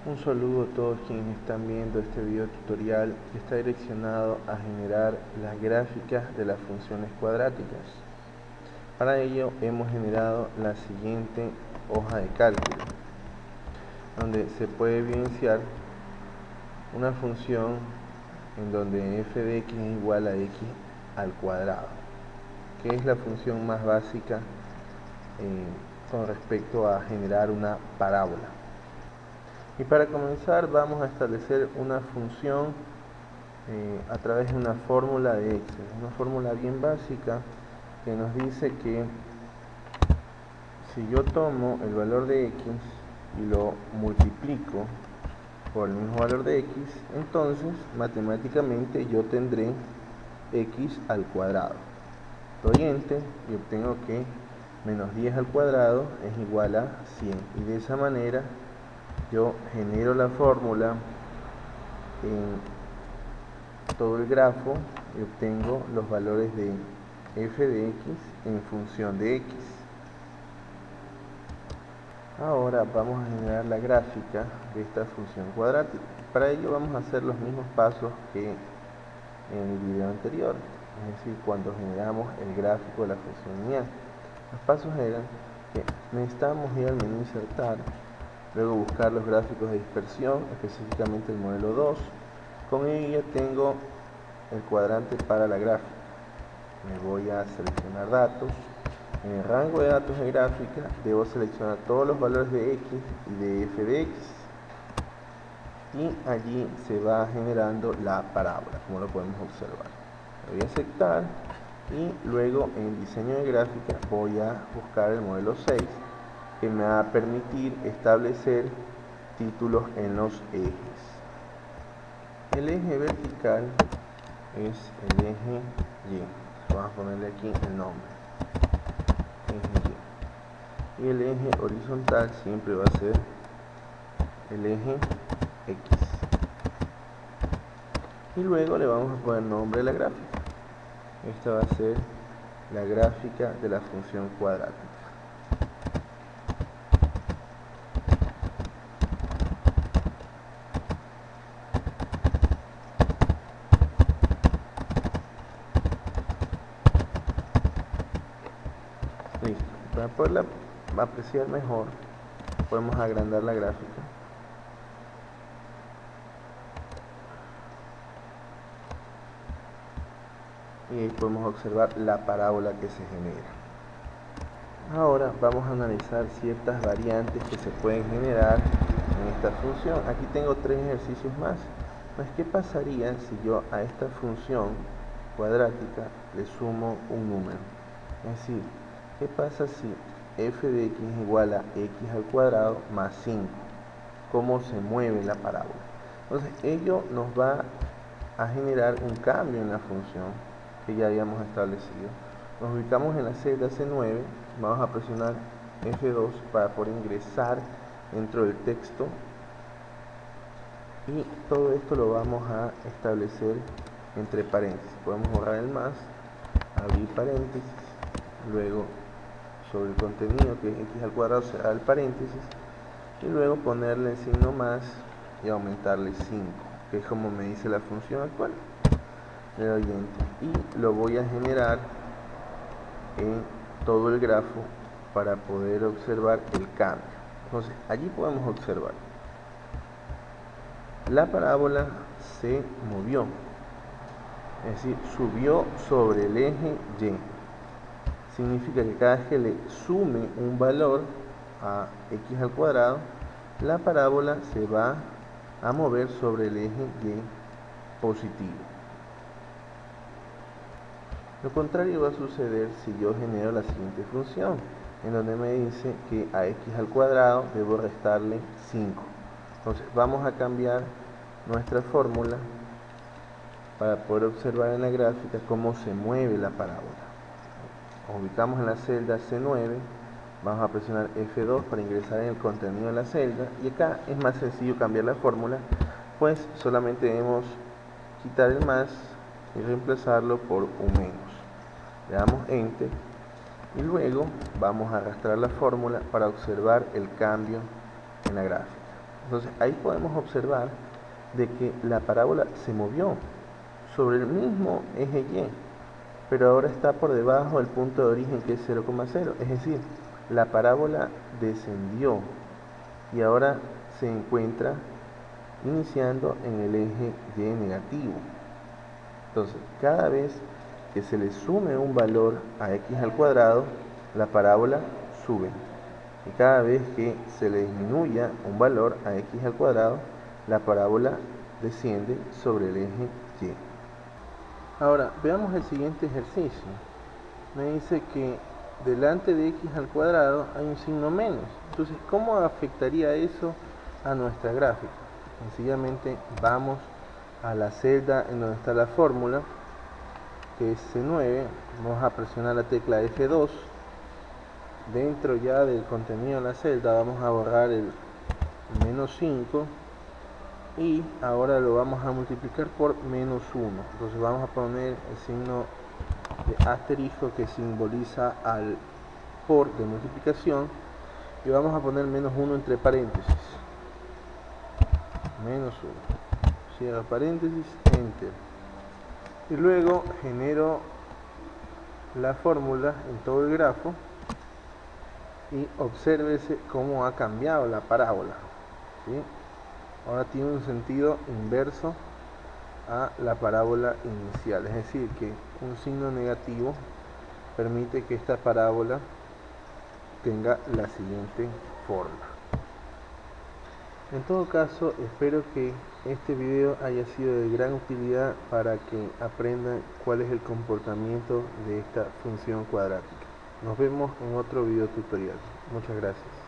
Un saludo a todos quienes están viendo este video tutorial que está direccionado a generar las gráficas de las funciones cuadráticas. Para ello hemos generado la siguiente hoja de cálculo, donde se puede evidenciar una función en donde f de x es igual a x al cuadrado, que es la función más básica con respecto a generar una parábola. Y para comenzar vamos a establecer una función a través de una fórmula de Excel, una fórmula bien básica que nos dice que si yo tomo el valor de x y lo multiplico por el mismo valor de x, entonces matemáticamente yo tendré x al cuadrado. Doy enter y obtengo que menos 10 al cuadrado es igual a 100, y de esa manera yo genero la fórmula en todo el grafo y obtengo los valores de f de x en función de x. Ahora vamos a generar la gráfica de esta función cuadrática. Para ello vamos a hacer los mismos pasos que en el video anterior, es decir, cuando generamos el gráfico de la función lineal. Los pasos eran que necesitamos ir al menú insertar, luego buscar los gráficos de dispersión, específicamente el modelo 2. Con ello ya tengo el cuadrante para la gráfica. Me voy a seleccionar datos. En el rango de datos de gráfica debo seleccionar todos los valores de x y de f de x, y allí se va generando la parábola, como lo podemos observar. Voy a aceptar y luego en diseño de gráfica voy a buscar el modelo 6, que me va a permitir establecer títulos en los ejes. El eje vertical es el eje Y, vamos a ponerle aquí el nombre, eje Y, y el eje horizontal siempre va a ser el eje X, y luego le vamos a poner nombre a la gráfica. Esta va a ser la gráfica de la función cuadrática. Listo. Para poderla apreciar mejor, podemos agrandar la gráfica. Y ahí podemos observar la parábola que se genera. Ahora vamos a analizar ciertas variantes que se pueden generar en esta función. Aquí tengo 3 ejercicios más. Pues, ¿qué pasaría si yo a esta función cuadrática le sumo un número? Es decir, ¿qué pasa si f de x es igual a x al cuadrado más 5? ¿Cómo se mueve la parábola? Entonces, ello nos va a generar un cambio en la función que ya habíamos establecido. Nos ubicamos en la celda C9, vamos a presionar F2 para poder ingresar dentro del texto, y todo esto lo vamos a establecer entre paréntesis. Podemos borrar el más, abrir paréntesis, luego sobre el contenido, que es x al cuadrado, cerrar el paréntesis, y luego ponerle el signo más y aumentarle 5, que es como me dice la función actual. Le doy enter y lo voy a generar en todo el grafo para poder observar el cambio. Entonces allí podemos observar la parábola se movió, es decir, subió sobre el eje Y. Significa que cada vez que le sume un valor a x al cuadrado, la parábola se va a mover sobre el eje Y positivo. Lo contrario va a suceder si yo genero la siguiente función, en donde me dice que a x al cuadrado debo restarle 5. Entonces vamos a cambiar nuestra fórmula para poder observar en la gráfica cómo se mueve la parábola. Nos ubicamos en la celda C9, vamos a presionar F2 para ingresar en el contenido de la celda, y acá es más sencillo cambiar la fórmula, pues solamente debemos quitar el más y reemplazarlo por un menos. Le damos enter y luego vamos a arrastrar la fórmula para observar el cambio en la gráfica. Entonces ahí podemos observar de que la parábola se movió sobre el mismo eje Y, pero ahora está por debajo del punto de origen que es 0,0. Es decir, la parábola descendió y ahora se encuentra iniciando en el eje Y negativo. Entonces, cada vez que se le sume un valor a x al cuadrado, la parábola sube. Y cada vez que se le disminuya un valor a x al cuadrado, la parábola desciende sobre el eje Y. Ahora, veamos el siguiente ejercicio. Me dice que delante de x al cuadrado hay un signo menos. Entonces, ¿cómo afectaría eso a nuestra gráfica? Sencillamente vamos a la celda en donde está la fórmula, que es C9, vamos a presionar la tecla F2. Dentro ya del contenido de la celda vamos a borrar el menos 5 y ahora lo vamos a multiplicar por menos 1. Entonces vamos a poner el signo de asterisco que simboliza al por de multiplicación y vamos a poner menos 1 entre paréntesis. Menos 1. Cierro paréntesis, enter. Y luego genero la fórmula en todo el grafo y obsérvese cómo ha cambiado la parábola, ¿sí? Ahora tiene un sentido inverso a la parábola inicial, es decir, que un signo negativo permite que esta parábola tenga la siguiente forma. En todo caso, espero que este video haya sido de gran utilidad para que aprendan cuál es el comportamiento de esta función cuadrática. Nos vemos en otro video tutorial. Muchas gracias.